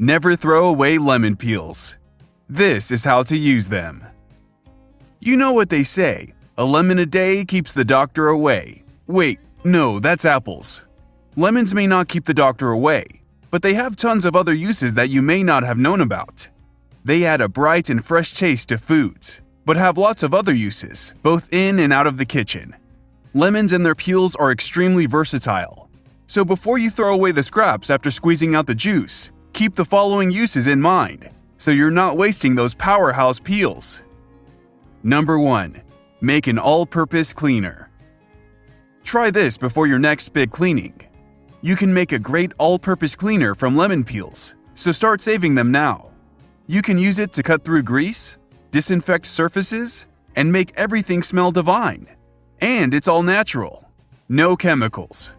Never throw away lemon peels. This is how to use them. You know what they say, a lemon a day keeps the doctor away. Wait, no, that's apples. Lemons may not keep the doctor away, but they have tons of other uses that you may not have known about. They add a bright and fresh taste to foods, but have lots of other uses, both in and out of the kitchen. Lemons and their peels are extremely versatile. So before you throw away the scraps after squeezing out the juice, keep the following uses in mind, so you're not wasting those powerhouse peels. Number 1. Make an all-purpose cleaner. Try this before your next big cleaning. You can make a great all-purpose cleaner from lemon peels, so start saving them now. You can use it to cut through grease, disinfect surfaces, and make everything smell divine. And it's all natural. No chemicals.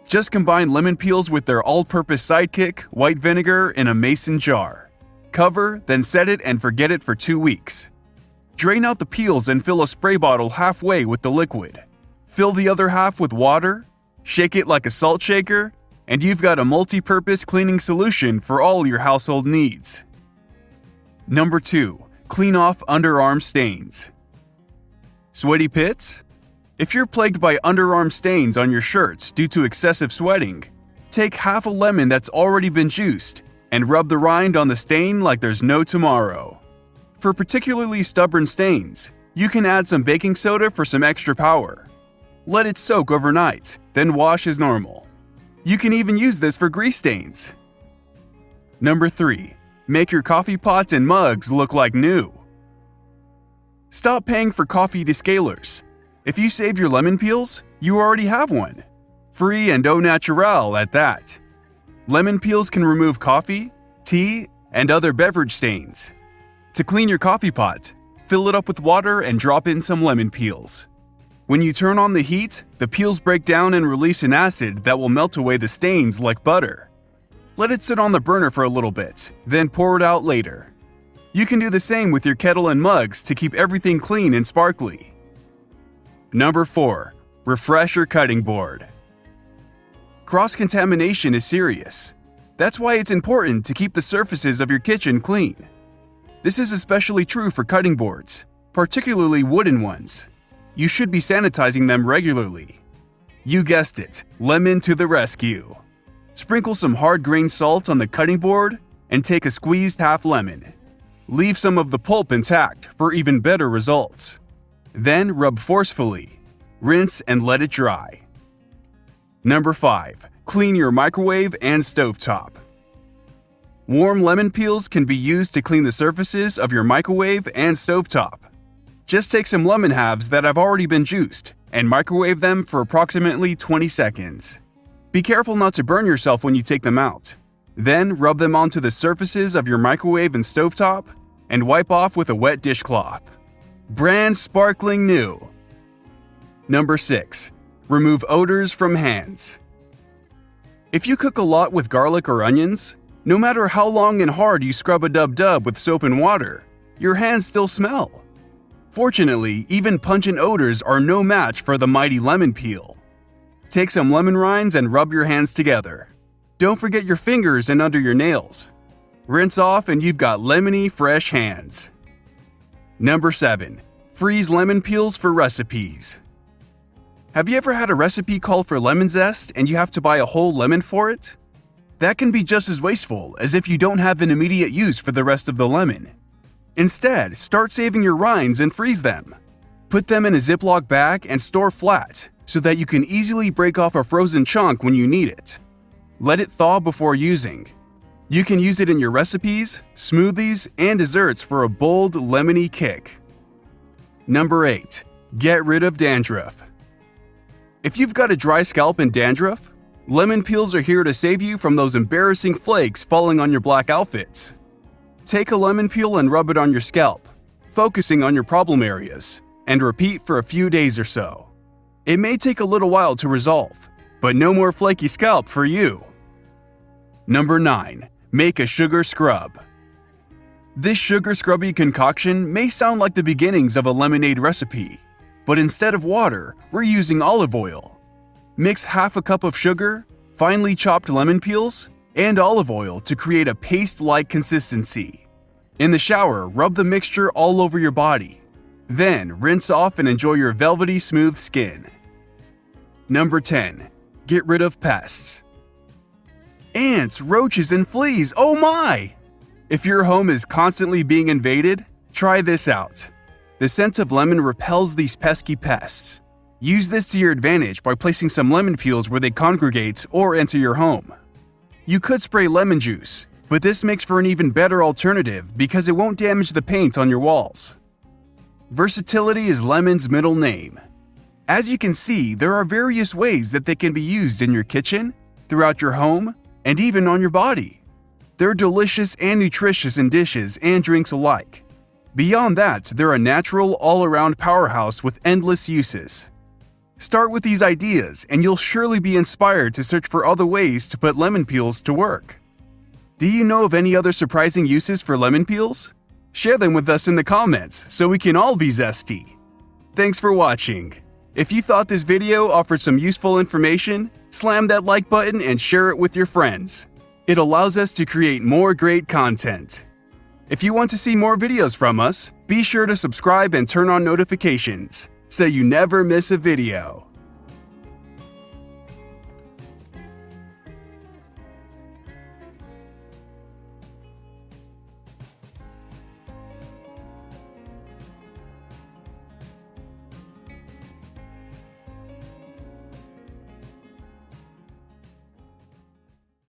Just combine lemon peels with their all-purpose sidekick, white vinegar, in a mason jar. Cover, then set it and forget it for 2 weeks. Drain out the peels and fill a spray bottle halfway with the liquid. Fill the other half with water, shake it like a salt shaker, and you've got a multi-purpose cleaning solution for all your household needs. Number 2. Clean off underarm stains. Sweaty pits? If you're plagued by underarm stains on your shirts due to excessive sweating, take half a lemon that's already been juiced and rub the rind on the stain like there's no tomorrow. For particularly stubborn stains, you can add some baking soda for some extra power. Let it soak overnight, then wash as normal. You can even use this for grease stains. Number 3. Make your coffee pots and mugs look like new. Stop paying for coffee descalers. If you save your lemon peels, you already have one. Free and au naturel at that. Lemon peels can remove coffee, tea, and other beverage stains. To clean your coffee pot, fill it up with water and drop in some lemon peels. When you turn on the heat, the peels break down and release an acid that will melt away the stains like butter. Let it sit on the burner for a little bit, then pour it out later. You can do the same with your kettle and mugs to keep everything clean and sparkly. Number 4. Refresh your cutting board. Cross-contamination is serious. That's why it's important to keep the surfaces of your kitchen clean. This is especially true for cutting boards, particularly wooden ones. You should be sanitizing them regularly. You guessed it, lemon to the rescue. Sprinkle some hard-grained salt on the cutting board and take a squeezed half lemon. Leave some of the pulp intact for even better results. Then rub forcefully. Rinse and let it dry. Number 5. Clean your microwave and stovetop. Warm lemon peels can be used to clean the surfaces of your microwave and stovetop. Just take some lemon halves that have already been juiced and microwave them for approximately 20 seconds. Be careful not to burn yourself when you take them out. Then rub them onto the surfaces of your microwave and stovetop and wipe off with a wet dishcloth. Brand sparkling new. Number 6. Remove odors from hands. If you cook a lot with garlic or onions, no matter how long and hard you scrub a dub-dub with soap and water, your hands still smell. Fortunately, even pungent odors are no match for the mighty lemon peel. Take some lemon rinds and rub your hands together. Don't forget your fingers and under your nails. Rinse off and you've got lemony fresh hands. Number 7. Freeze lemon peels for recipes. Have you ever had a recipe call for lemon zest and you have to buy a whole lemon for it? That can be just as wasteful as if you don't have an immediate use for the rest of the lemon. Instead, start saving your rinds and freeze them. Put them in a Ziploc bag and store flat so that you can easily break off a frozen chunk when you need it. Let it thaw before using. You can use it in your recipes, smoothies, and desserts for a bold, lemony kick. Number 8. Get rid of dandruff. If you've got a dry scalp and dandruff, lemon peels are here to save you from those embarrassing flakes falling on your black outfits. Take a lemon peel and rub it on your scalp, focusing on your problem areas, and repeat for a few days or so. It may take a little while to resolve, but no more flaky scalp for you. Number 9. Make a sugar scrub. This sugar scrubby concoction may sound like the beginnings of a lemonade recipe, but instead of water, we're using olive oil. Mix half a cup of sugar, finely chopped lemon peels, and olive oil to create a paste-like consistency. In the shower, rub the mixture all over your body. Then, rinse off and enjoy your velvety smooth skin. Number 10. Get rid of pests. Ants, roaches, and fleas, oh my! If your home is constantly being invaded, try this out. The scent of lemon repels these pesky pests. Use this to your advantage by placing some lemon peels where they congregate or enter your home. You could spray lemon juice, but this makes for an even better alternative because it won't damage the paint on your walls. Versatility is lemon's middle name. As you can see, there are various ways that they can be used in your kitchen, throughout your home, and even on your body. They're delicious and nutritious in dishes and drinks alike. Beyond that, they're a natural, all-around powerhouse with endless uses. Start with these ideas, and you'll surely be inspired to search for other ways to put lemon peels to work. Do you know of any other surprising uses for lemon peels? Share them with us in the comments so we can all be zesty. Thanks for watching. If you thought this video offered some useful information, slam that like button and share it with your friends. It allows us to create more great content. If you want to see more videos from us, be sure to subscribe and turn on notifications so you never miss a video.